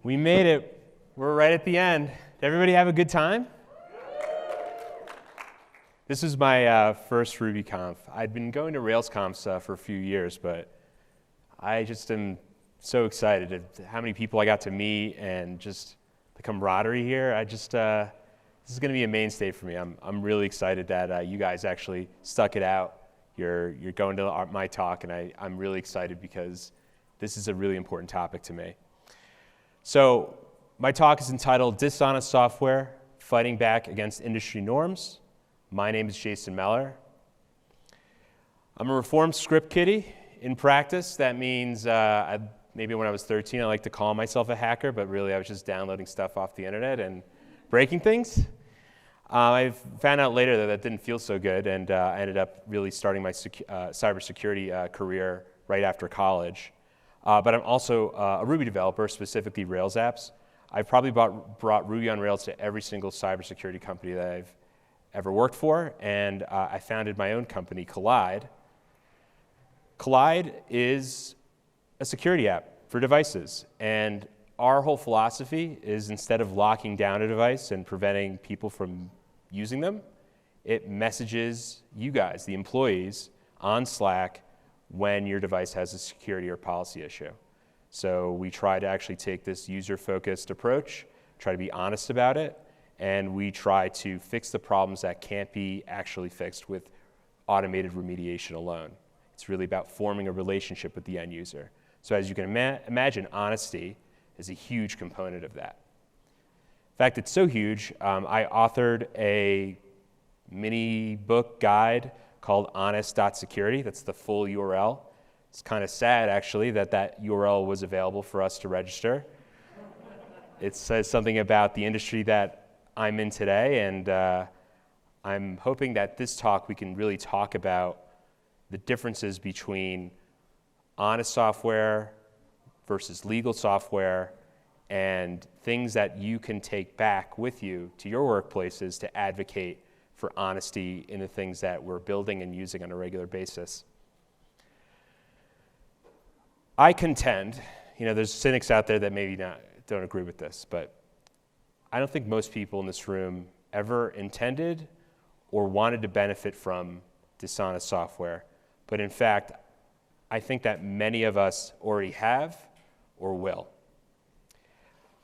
We made it. We're right at the end. Did everybody have a good time? This is my first RubyConf. I'd been going to RailsConfs for a few years, but I just am so excited at how many people I got to meet and just the camaraderie here. This is going to be a mainstay for me. I'm really excited that you guys actually stuck it out. You're going to my talk, and I'm really excited because this is a really important topic to me. So my talk is entitled Dishonest Software, Fighting Back Against Industry Norms. My name is Jason Meller. I'm a reformed script kiddie in practice. That means maybe when I was 13, I liked to call myself a hacker, but really I was just downloading stuff off the internet and breaking things. I found out later that that didn't feel so good, and I ended up really starting my cybersecurity career right after college. But I'm also a Ruby developer, specifically Rails apps. I've probably brought Ruby on Rails to every single cybersecurity company that I've ever worked for, and I founded my own company, Collide. Collide is a security app for devices, and our whole philosophy is instead of locking down a device and preventing people from using them, it messages you guys, the employees, on Slack when your device has a security or policy issue. So we try to actually take this user-focused approach, try to be honest about it, and we try to fix the problems that can't be actually fixed with automated remediation alone. It's really about forming a relationship with the end user. So as you can imagine, honesty is a huge component of that. In fact, it's so huge, I authored a mini book guide called honest.security. That's the full URL. It's kind of sad, actually, that URL was available for us to register. It says something about the industry that I'm in today, and I'm hoping that this talk we can really talk about the differences between honest software versus legal software and things that you can take back with you to your workplaces to advocate for honesty in the things that we're building and using on a regular basis. I contend, there's cynics out there that maybe don't agree with this, but I don't think most people in this room ever intended or wanted to benefit from dishonest software. But in fact, I think that many of us already have or will.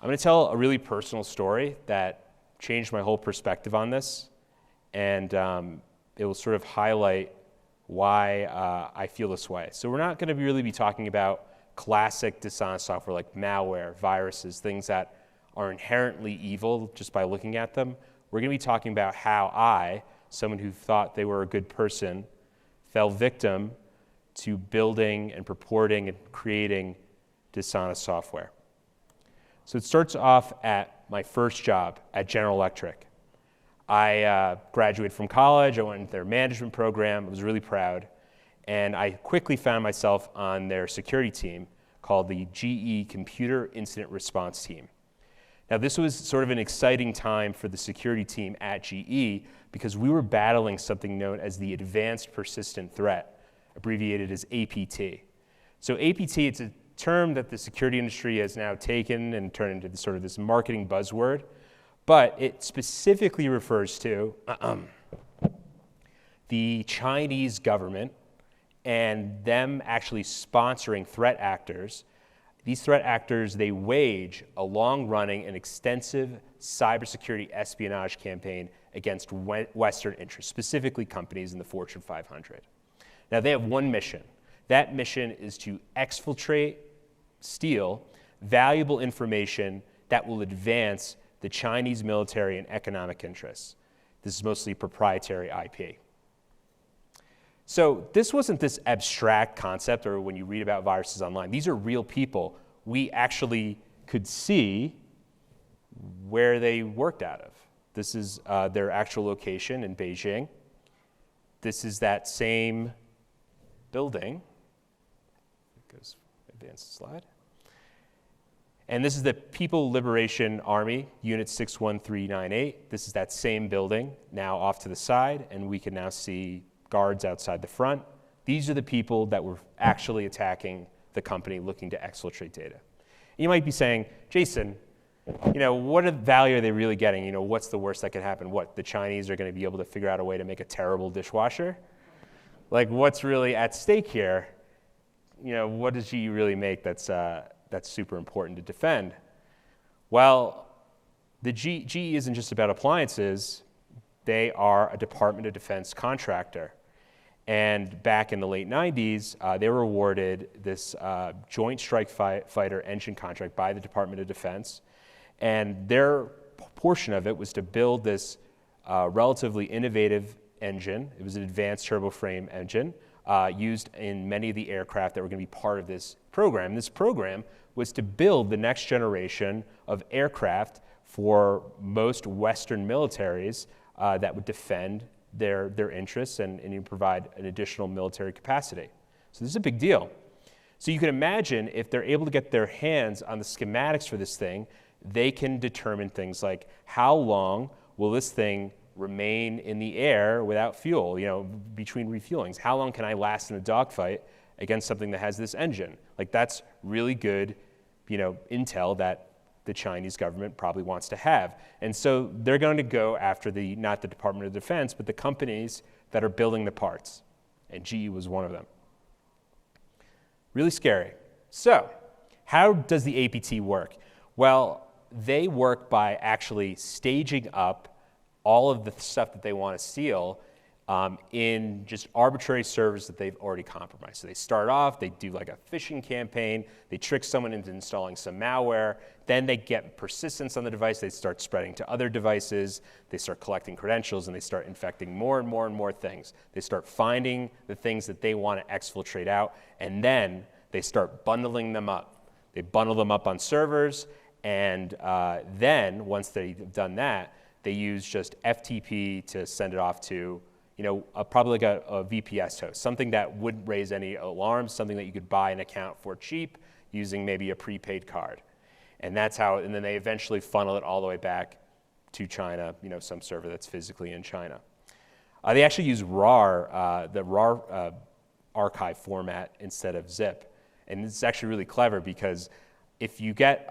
I'm going to tell a really personal story that changed my whole perspective on this, and it will sort of highlight why I feel this way. So we're not going to really be talking about classic dishonest software like malware, viruses, things that are inherently evil just by looking at them. We're going to be talking about how I, someone who thought they were a good person, fell victim to building and purporting and creating dishonest software. So it starts off at my first job at General Electric. I graduated from college, I went into their management program, I was really proud, and I quickly found myself on their security team called the GE Computer Incident Response Team. Now this was sort of an exciting time for the security team at GE because we were battling something known as the Advanced Persistent Threat, abbreviated as APT. So APT, it's a term that the security industry has now taken and turned into sort of this marketing buzzword, but it specifically refers to the Chinese government and them actually sponsoring threat actors. These threat actors, they wage a long-running and extensive cybersecurity espionage campaign against Western interests, specifically companies in the Fortune 500. Now they have one mission. That mission is to exfiltrate, steal valuable information that will advance the Chinese military and economic interests. This is mostly proprietary IP. So this wasn't this abstract concept or when you read about viruses online. These are real people. We actually could see where they worked out of. This is their actual location in Beijing. This is that same building. Advance the slide. And this is the People Liberation Army, Unit 61398. This is that same building, now off to the side, and we can now see guards outside the front. These are the people that were actually attacking the company looking to exfiltrate data. You might be saying, Jason, what value are they really getting? What's the worst that could happen? What, the Chinese are going to be able to figure out a way to make a terrible dishwasher? Like, what's really at stake here? What does GE really make that's super important to defend? Well, the GE isn't just about appliances. They are a Department of Defense contractor. And back in the late 90s, they were awarded this Joint Strike Fighter engine contract by the Department of Defense. And their portion of it was to build this relatively innovative engine. It was an advanced turboframe engine used in many of the aircraft that were going to be part of this program. This program was to build the next generation of aircraft for most Western militaries that would defend their interests and provide an additional military capacity. So this is a big deal. So you can imagine if they're able to get their hands on the schematics for this thing, they can determine things like how long will this thing remain in the air without fuel, between refuelings. How long can I last in a dogfight against something that has this engine? Like, that's really good, intel that the Chinese government probably wants to have. And so they're going to go after not the Department of Defense, but the companies that are building the parts. And GE was one of them. Really scary. So how does the APT work? Well, they work by actually staging up all of the stuff that they want to steal in just arbitrary servers that they've already compromised. So they start off, they do like a phishing campaign, they trick someone into installing some malware, then they get persistence on the device, they start spreading to other devices, they start collecting credentials, and they start infecting more and more and more things. They start finding the things that they want to exfiltrate out, and then they start bundling them up. They bundle them up on servers, and then once they've done that, they use just FTP to send it off to probably like a VPS host, something that wouldn't raise any alarms, something that you could buy an account for cheap using maybe a prepaid card. And that's how, and then they eventually funnel it all the way back to China, some server that's physically in China. They actually use RAR, the RAR archive format instead of zip. And it's actually really clever because if you get,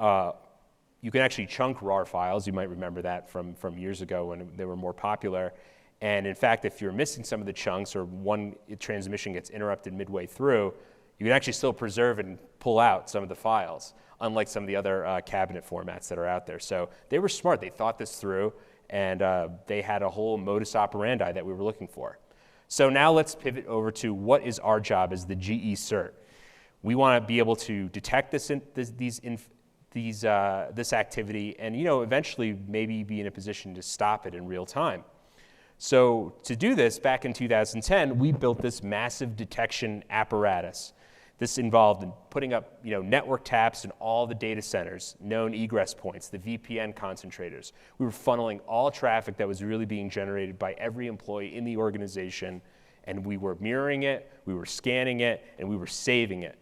you can actually chunk RAR files. You might remember that from years ago when they were more popular. And in fact, if you're missing some of the chunks or one transmission gets interrupted midway through, you can actually still preserve and pull out some of the files, unlike some of the other cabinet formats that are out there. So they were smart. They thought this through, and they had a whole modus operandi that we were looking for. So now let's pivot over to what is our job as the GE CERT. We want to be able to detect this activity and eventually maybe be in a position to stop it in real time. So to do this, back in 2010, we built this massive detection apparatus. This involved in putting up network taps in all the data centers, known egress points, the VPN concentrators. We were funneling all traffic that was really being generated by every employee in the organization, and we were mirroring it, we were scanning it, and we were saving it.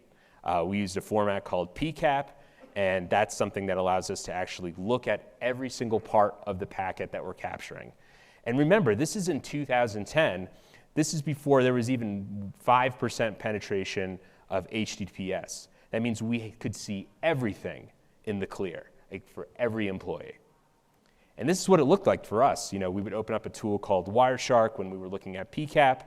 We used a format called PCAP, and that's something that allows us to actually look at every single part of the packet that we're capturing. And remember, this is in 2010. This is before there was even 5% penetration of HTTPS. That means we could see everything in the clear, like for every employee. And this is what it looked like for us. We would open up a tool called Wireshark when we were looking at PCAP,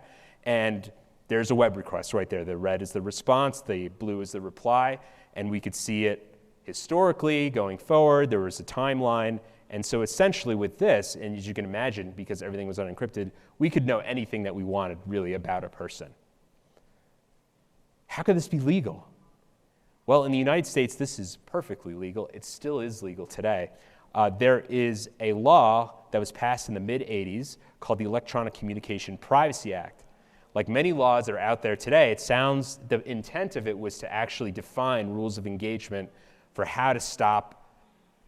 and there's a web request right there. The red is the response, the blue is the reply, and we could see it historically, going forward. There was a timeline. And so essentially with this, and as you can imagine, because everything was unencrypted, we could know anything that we wanted really about a person. How could this be legal? Well, in the United States, this is perfectly legal. It still is legal today. There is a law that was passed in the mid-'80s called the Electronic Communication Privacy Act. Like many laws that are out there today, it sounds the intent of it was to actually define rules of engagement for how to stop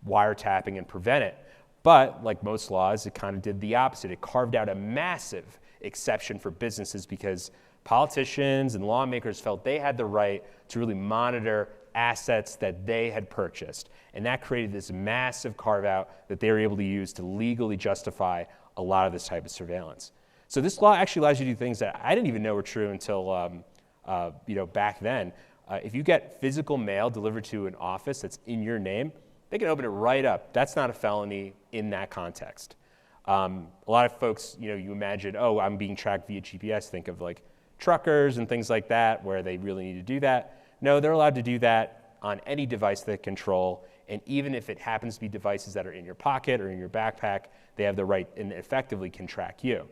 wiretapping and prevent it. But like most laws, it kind of did the opposite. It carved out a massive exception for businesses because politicians and lawmakers felt they had the right to really monitor assets that they had purchased. And that created this massive carve out that they were able to use to legally justify a lot of this type of surveillance. So this law actually allows you to do things that I didn't even know were true until back then. If you get physical mail delivered to an office that's in your name, they can open it right up. That's not a felony in that context. A lot of folks, you imagine, oh, I'm being tracked via GPS. Think of like truckers and things like that where they really need to do that. No, they're allowed to do that on any device they control. And even if it happens to be devices that are in your pocket or in your backpack, they have the right and effectively can track you.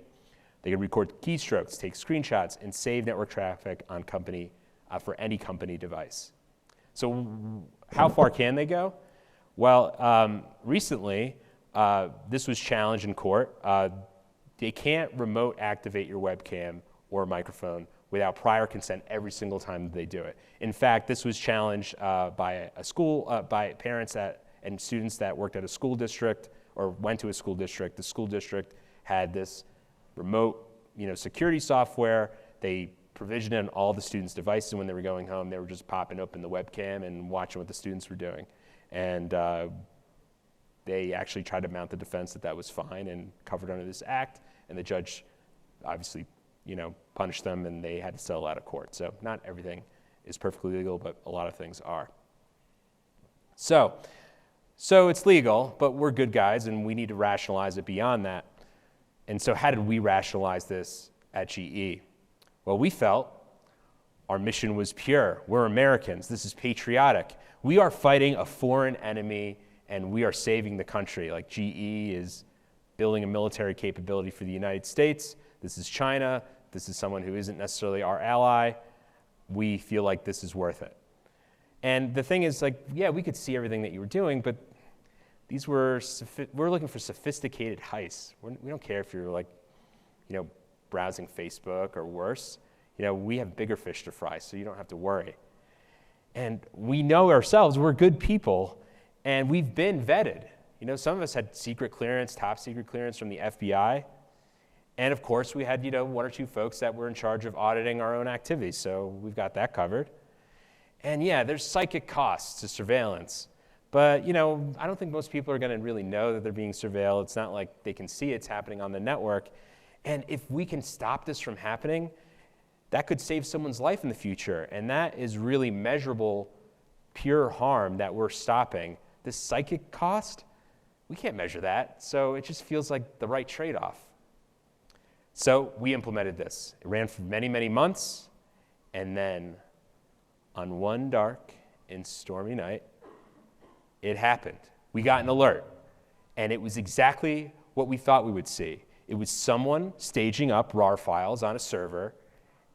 They can record keystrokes, take screenshots, and save network traffic on for any company device. So how far can they go? Well, recently, this was challenged in court. They can't remote activate your webcam or microphone without prior consent every single time that they do it. In fact, this was challenged by a school, by parents and students that worked at a school district or went to a school district. The school district had this remote, security software. They provisioned it on all the students' devices. When they were going home, they were just popping open the webcam and watching what the students were doing. And they actually tried to mount the defense that was fine and covered under this act. And the judge obviously, punished them, and they had to settle out of court. So not everything is perfectly legal, but a lot of things are. So it's legal, but we're good guys, and we need to rationalize it beyond that. And so how did we rationalize this at GE? Well, we felt our mission was pure. We're Americans. This is patriotic. We are fighting a foreign enemy, and we are saving the country. Like GE is building a military capability for the United States. This is China. This is someone who isn't necessarily our ally. We feel like this is worth it. And the thing is, we could see everything that you were doing, but we're looking for sophisticated heists. We don't care if you're browsing Facebook or worse. We have bigger fish to fry, so you don't have to worry. And we know ourselves, we're good people, and we've been vetted. Some of us had secret clearance, top secret clearance from the FBI. And of course, we had, one or two folks that were in charge of auditing our own activities, so we've got that covered. And yeah, there's psychic costs to surveillance. But, I don't think most people are going to really know that they're being surveilled. It's not like they can see it's happening on the network. And if we can stop this from happening, that could save someone's life in the future. And that is really measurable, pure harm that we're stopping. This psychic cost, we can't measure that. So it just feels like the right trade-off. So we implemented this. It ran for many, many months. And then on one dark and stormy night, it happened. We got an alert. And it was exactly what we thought we would see. It was someone staging up RAR files on a server,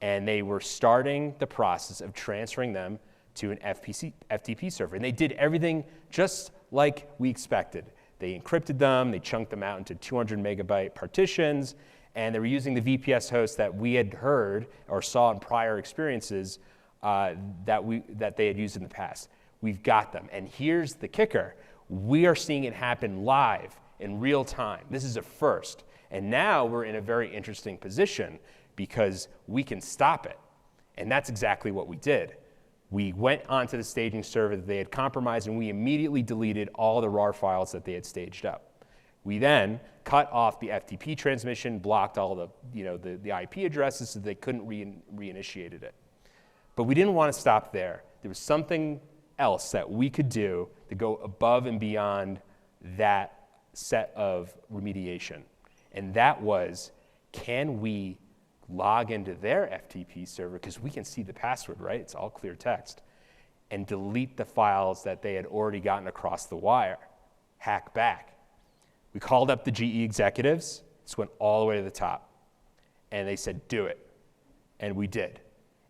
and they were starting the process of transferring them to an FTP server. And they did everything just like we expected. They encrypted them, they chunked them out into 200 megabyte partitions, and they were using the VPS host that we had heard or saw in prior experiences that they had used in the past. We've got them. And here's the kicker. We are seeing it happen live in real time. This is a first. And now we're in a very interesting position because we can stop it. And that's exactly what we did. We went onto the staging server that they had compromised, and we immediately deleted all the RAR files that they had staged up. We then cut off the FTP transmission, blocked all the IP addresses so they couldn't reinitiate it. But we didn't want to stop there. There was something else that we could do to go above and beyond that set of remediation. And that was, can we log into their FTP server, because we can see the password, right? It's all clear text, and delete the files that they had already gotten across the wire, hack back. We called up the GE executives. This went all the way to the top. And they said, do it. And we did.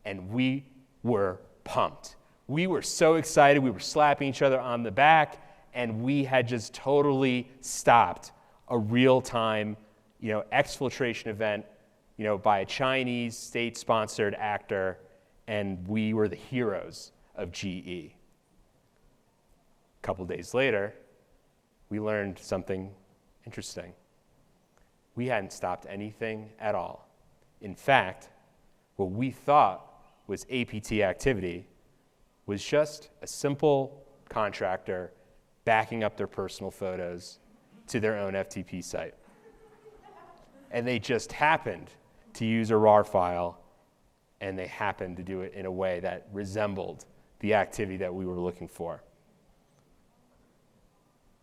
And we were pumped. We were so excited. We were slapping each other on the back. And we had just totally stopped a real-time, exfiltration event, by a Chinese state-sponsored actor. And we were the heroes of GE. A couple days later, we learned something interesting. We hadn't stopped anything at all. In fact, what we thought was APT activity was just a simple contractor backing up their personal photos to their own FTP site. And they just happened to use a RAR file and they happened to do it in a way that resembled the activity that we were looking for.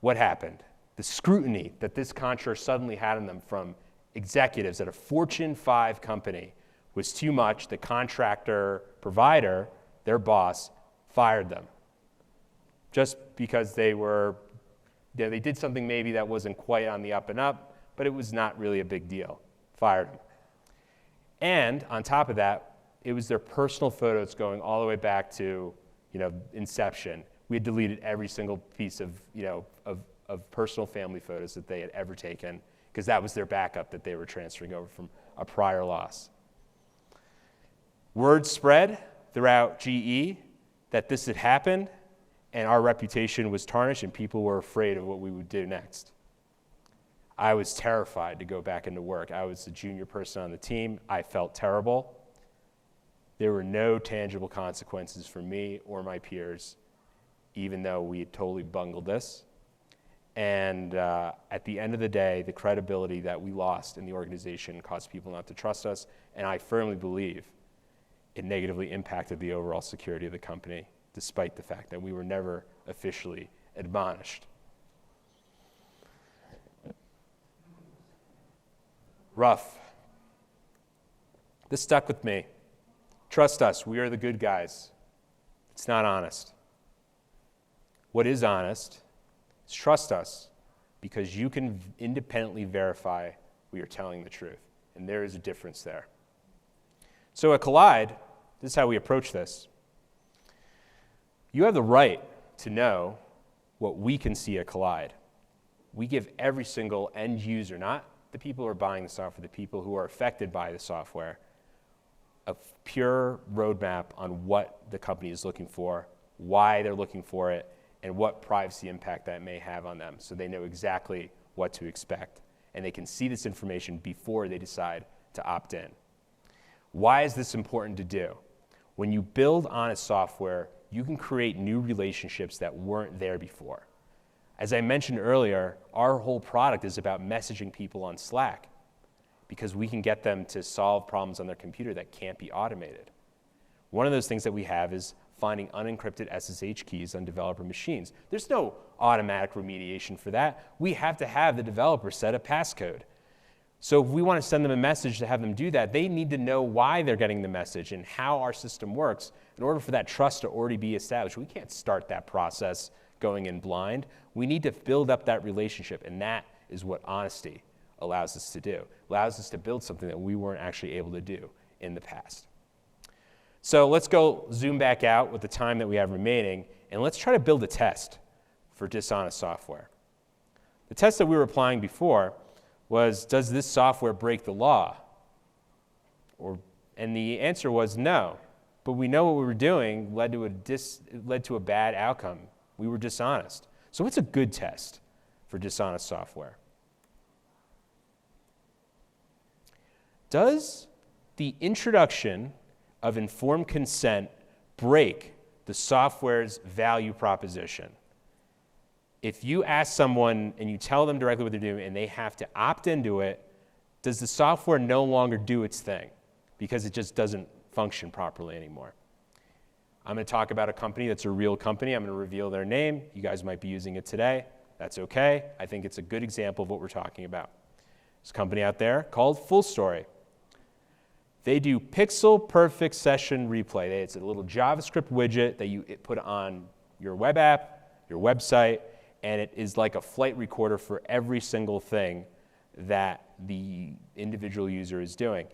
What happened? The scrutiny that this contractor suddenly had on them from executives at a Fortune 5 company was too much. The contractor provider, their boss, fired them just because they did something maybe that wasn't quite on the up and up, but it was not really a big deal. Fired them. And on top of that, it was their personal photos going all the way back to, inception. We had deleted every single piece of personal family photos that they had ever taken, because that was their backup that they were transferring over from a prior loss. Word spread throughout GE that this had happened, and our reputation was tarnished, and people were afraid of what we would do next. I was terrified to go back into work. I was the junior person on the team. I felt terrible. There were no tangible consequences for me or my peers, even though we had totally bungled this. And at the end of the day, the credibility that we lost in the organization caused people not to trust us, and I firmly believe it negatively impacted the overall security of the company, despite the fact that we were never officially admonished. Rough. This stuck with me. Trust us, we are the good guys. It's not honest. What is honest is trust us, because you can independently verify we are telling the truth, and there is a difference there. So at Collide, this is how we approach this. You have the right to know what we can see at Collide. We give every single end user, not the people who are buying the software, the people who are affected by the software, a pure roadmap on what the company is looking for, why they're looking for it, and what privacy impact that may have on them, so they know exactly what to expect. And they can see this information before they decide to opt in. Why is this important to do? When you build honest software, you can create new relationships that weren't there before. As I mentioned earlier, our whole product is about messaging people on Slack, because we can get them to solve problems on their computer that can't be automated. One of those things that we have is finding unencrypted SSH keys on developer machines. There's no automatic remediation for that. We have to have the developer set a passcode. So if we want to send them a message to have them do that, they need to know why they're getting the message and how our system works in order for that trust to already be established. We can't start that process going in blind. We need to build up that relationship, and that is what honesty allows us to do. It allows us to build something that we weren't actually able to do in the past. So let's go zoom back out with the time that we have remaining, and let's try to build a test for dishonest software. The test that we were applying before was, does this software break the law? And the answer was no. But we know what we were doing led to a bad outcome. We were dishonest. So what's a good test for dishonest software? Does the introduction of informed consent break the software's value proposition? If you ask someone and you tell them directly what they're doing and they have to opt into it, does the software no longer do its thing because it just doesn't function properly anymore? I'm going to talk about a company that's a real company. I'm going to reveal their name. You guys might be using it today. That's okay. I think it's a good example of what we're talking about. There's a company out there called FullStory. They do pixel-perfect session replay. It's a little JavaScript widget that you put on your web app, your website, and it is like a flight recorder for every single thing that the individual user is doing.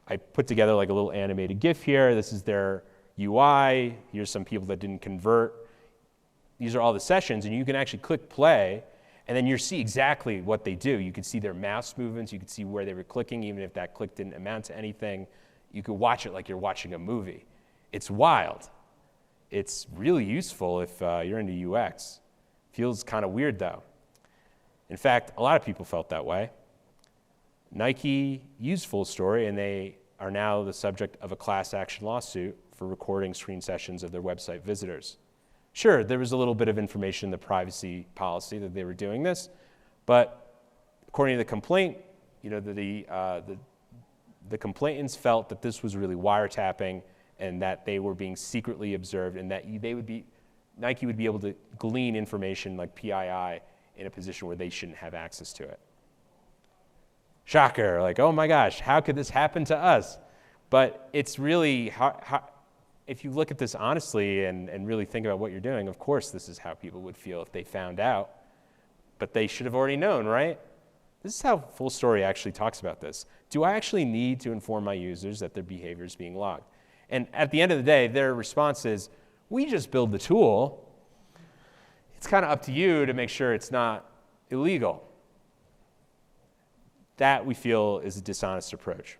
I put together like a little animated GIF here. This is their UI. Here's some people that didn't convert. These are all the sessions, and you can actually click play, and then you see exactly what they do. You can see their mouse movements. You can see where they were clicking, even if that click didn't amount to anything. You could watch it like you're watching a movie. It's wild. It's really useful if you're into UX. Feels kind of weird, though. In fact, a lot of people felt that way. Nike used FullStory, and they are now the subject of a class action lawsuit for recording screen sessions of their website visitors. Sure, there was a little bit of information in the privacy policy that they were doing this, but according to the complaint, the the complainants felt that this was really wiretapping and that they were being secretly observed, and that Nike would be able to glean information like PII in a position where they shouldn't have access to it. Shocker, like, oh my gosh, how could this happen to us? But it's really, if you look at this honestly and really think about what you're doing, of course this is how people would feel if they found out, but they should have already known, right? This is how FullStory actually talks about this. Do I actually need to inform my users that their behavior is being logged? And at the end of the day, their response is, we just build the tool. It's kind of up to you to make sure it's not illegal. That, we feel, is a dishonest approach.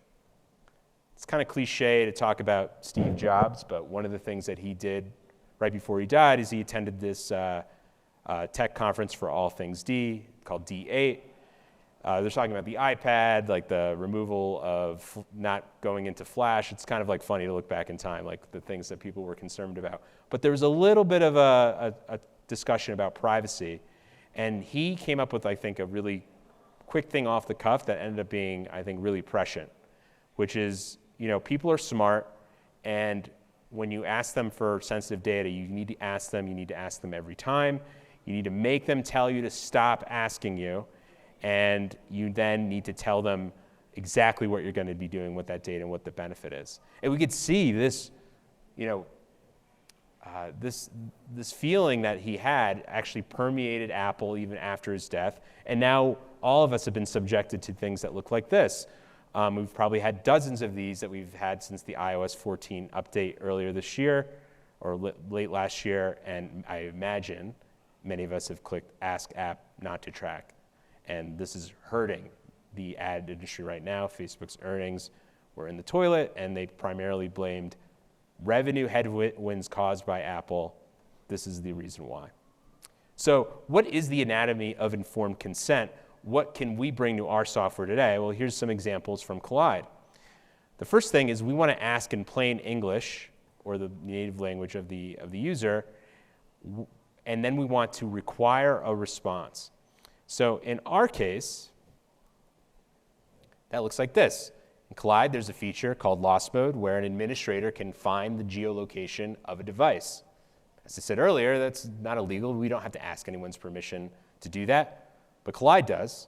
It's kind of cliche to talk about Steve Jobs, but one of the things that he did right before he died is he attended this tech conference for all things D called D8. They're talking about the iPad, like the removal of not going into Flash. It's kind of like funny to look back in time, like the things that people were concerned about. But there was a little bit of a discussion about privacy, and he came up with, I think, a really quick thing off the cuff that ended up being, I think, really prescient, which is, people are smart, and when you ask them for sensitive data, you need to ask them every time. You need to make them tell you to stop asking you, and you then need to tell them exactly what you're going to be doing with that data and what the benefit is. And we could see this, this feeling that he had actually permeated Apple even after his death, and now all of us have been subjected to things that look like this. We've probably had dozens of these that we've had since the iOS 14 update earlier this year or late last year, and I imagine many of us have clicked Ask App Not to Track. And this is hurting the ad industry right now. Facebook's earnings were in the toilet, and they primarily blamed revenue headwinds caused by Apple. This is the reason why. So what is the anatomy of informed consent? What can we bring to our software today? Well, here's some examples from Collide. The first thing is we want to ask in plain English, or the native language of the user, and then we want to require a response. So in our case, that looks like this. In Collide, there's a feature called Lost Mode where an administrator can find the geolocation of a device. As I said earlier, that's not illegal. We don't have to ask anyone's permission to do that, but Collide does.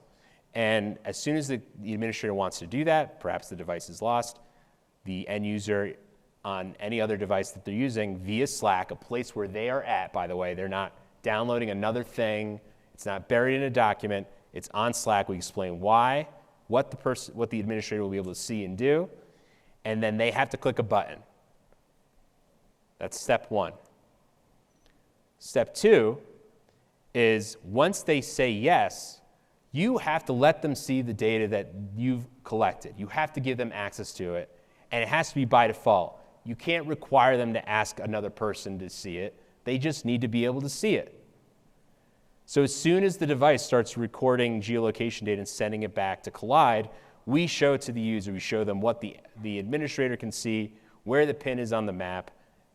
And as soon as the administrator wants to do that, perhaps the device is lost, the end user on any other device that they're using via Slack, a place where they are at, by the way, they're not downloading another thing. It's not buried in a document. It's on Slack. We explain why, what the administrator will be able to see and do, and then they have to click a button. That's step one. Step two is once they say yes, you have to let them see the data that you've collected. You have to give them access to it, and it has to be by default. You can't require them to ask another person to see it. They just need to be able to see it. So as soon as the device starts recording geolocation data and sending it back to Collide, we show it to the user. We show them what the administrator can see, where the pin is on the map,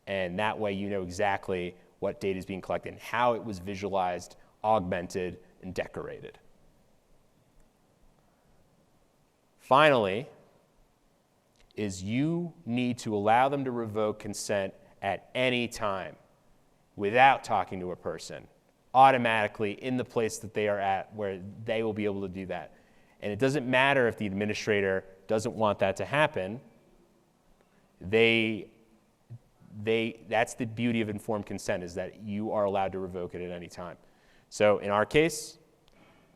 and that way you know exactly what data is being collected and how it was visualized, augmented, and decorated. Finally, is you need to allow them to revoke consent at any time without talking to a person, automatically in the place that they are at where they will be able to do that. And it doesn't matter if the administrator doesn't want that to happen. That's the beauty of informed consent, is that you are allowed to revoke it at any time. So in our case,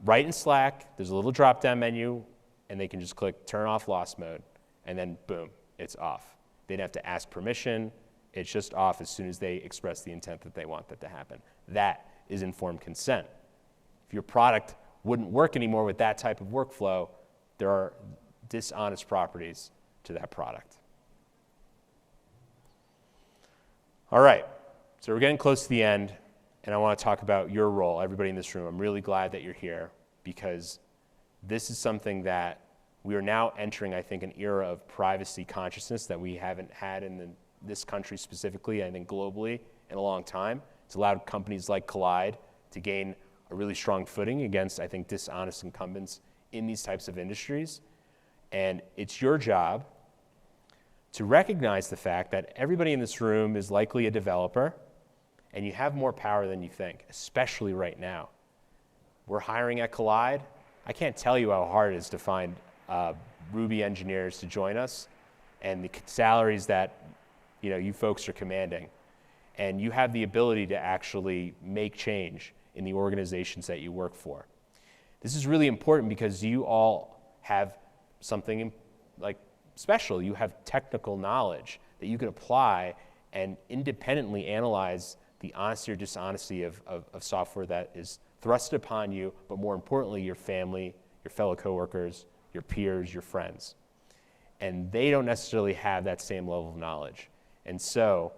right in Slack, there's a little drop-down menu, and they can just click turn off lost mode, and then boom, it's off. They don't have to ask permission. It's just off as soon as they express the intent that they want that to happen. That is informed consent. If your product wouldn't work anymore with that type of workflow, there are dishonest properties to that product. All right, so we're getting close to the end, and I want to talk about your role, everybody in this room. I'm really glad that you're here, because this is something that we are now entering, I think, an era of privacy consciousness that we haven't had in this country specifically, I think globally, in a long time. It's allowed companies like Collide to gain a really strong footing against, I think, dishonest incumbents in these types of industries. And it's your job to recognize the fact that everybody in this room is likely a developer, and you have more power than you think, especially right now. We're hiring at Collide. I can't tell you how hard it is to find Ruby engineers to join us, and the salaries that you folks are commanding. And you have the ability to actually make change in the organizations that you work for. This is really important because you all have something like special. You have technical knowledge that you can apply and independently analyze the honesty or dishonesty of software that is thrust upon you, but more importantly, your family, your fellow coworkers, your peers, your friends. And they don't necessarily have that same level of knowledge. And so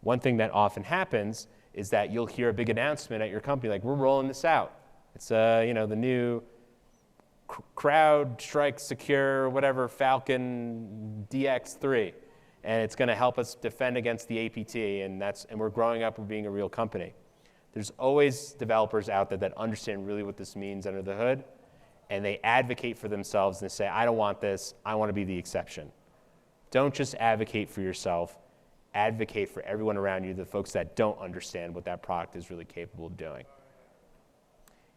one thing that often happens is that you'll hear a big announcement at your company, like, we're rolling this out. It's the new CrowdStrike Secure, whatever, Falcon DX3. And it's going to help us defend against the APT, and we're growing up with being a real company. There's always developers out there that understand really what this means under the hood, and they advocate for themselves and they say, I don't want this, I want to be the exception. Don't just advocate for yourself, advocate for everyone around you, the folks that don't understand what that product is really capable of doing.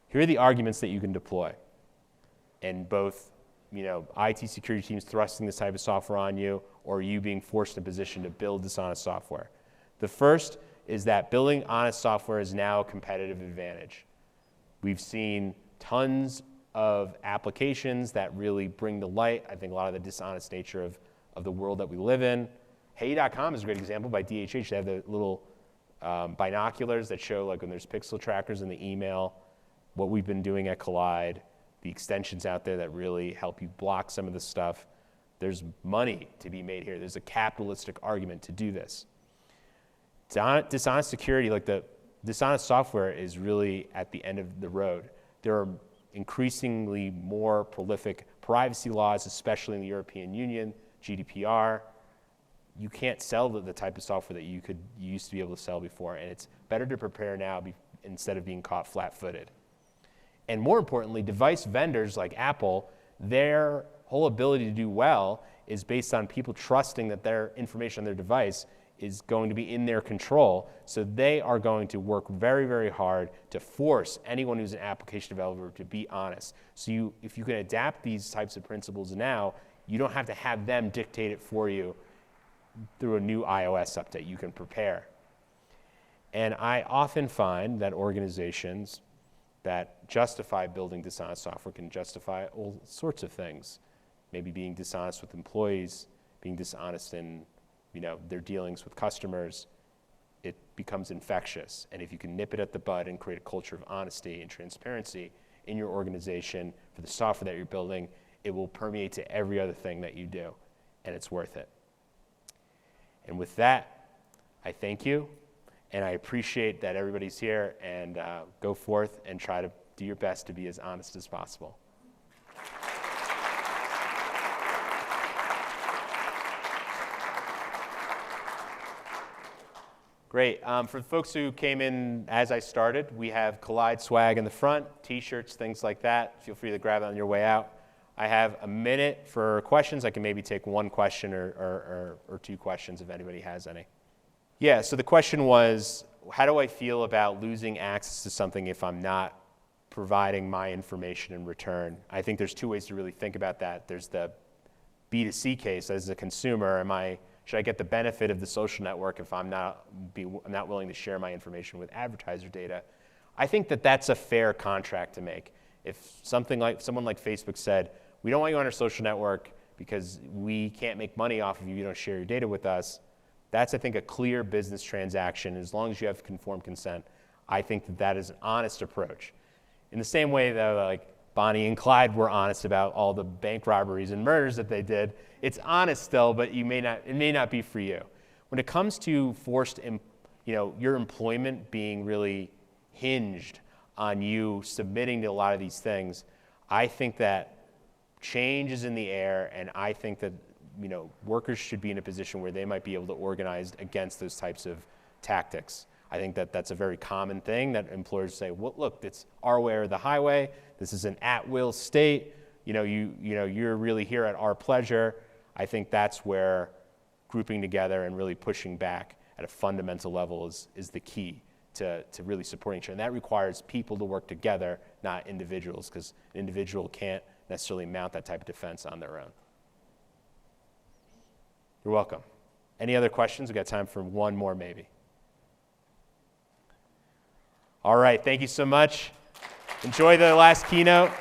Here are the arguments that you can deploy. And both, IT security teams thrusting this type of software on you, or you being forced in a position to build dishonest software. The first is that building honest software is now a competitive advantage. We've seen tons of applications that really bring to light, I think, a lot of the dishonest nature of the world that we live in. Hey.com is a great example by DHH. They have the little binoculars that show, like, when there's pixel trackers in the email, what we've been doing at Collide, the extensions out there that really help you block some of the stuff. There's money to be made here. There's a capitalistic argument to do this. Dishonest security, like the dishonest software, is really at the end of the road. There are increasingly more prolific privacy laws, especially in the European Union, GDPR. You can't sell the type of software that you used to be able to sell before, and it's better to prepare now instead of being caught flat-footed. And more importantly, device vendors like Apple, their whole ability to do well is based on people trusting that their information on their device is going to be in their control. So they are going to work very, very hard to force anyone who's an application developer to be honest. So if you can adapt these types of principles now, you don't have to have them dictate it for you through a new iOS update. You can prepare. And I often find that organizations that justify building dishonest software can justify all sorts of things. Maybe being dishonest with employees, being dishonest in their dealings with customers. It becomes infectious. And if you can nip it at the bud and create a culture of honesty and transparency in your organization for the software that you're building, it will permeate to every other thing that you do, and it's worth it. And with that, I thank you. And I appreciate that everybody's here, and go forth and try to do your best to be as honest as possible. Great. For the folks who came in as I started, we have Collide swag in the front, t-shirts, things like that. Feel free to grab it on your way out. I have a minute for questions. I can maybe take one question or two questions if anybody has any. Yeah, so the question was, how do I feel about losing access to something if I'm not providing my information in return? I think there's two ways to really think about that. There's the B2C case. As a consumer, should I get the benefit of the social network if I'm not willing to share my information with advertiser data? I think that that's a fair contract to make. If someone like Facebook said, we don't want you on our social network because we can't make money off of you, you don't share your data with us, that's, I think, a clear business transaction. As long as you have conformed consent, I think that is an honest approach. In the same way that, like, Bonnie and Clyde were honest about all the bank robberies and murders that they did, it's honest still, but it may not be for you. When it comes to forced, your employment being really hinged on you submitting to a lot of these things, I think that change is in the air, and I think that workers should be in a position where they might be able to organize against those types of tactics. I think that that's a very common thing that employers say, well, look, it's our way or the highway. This is an at-will state. you're really here at our pleasure. I think that's where grouping together and really pushing back at a fundamental level is the key to really supporting each other. And that requires people to work together, not individuals, because an individual can't necessarily mount that type of defense on their own. You're welcome. Any other questions? We've got time for one more maybe. All right, thank you so much. Enjoy the last keynote.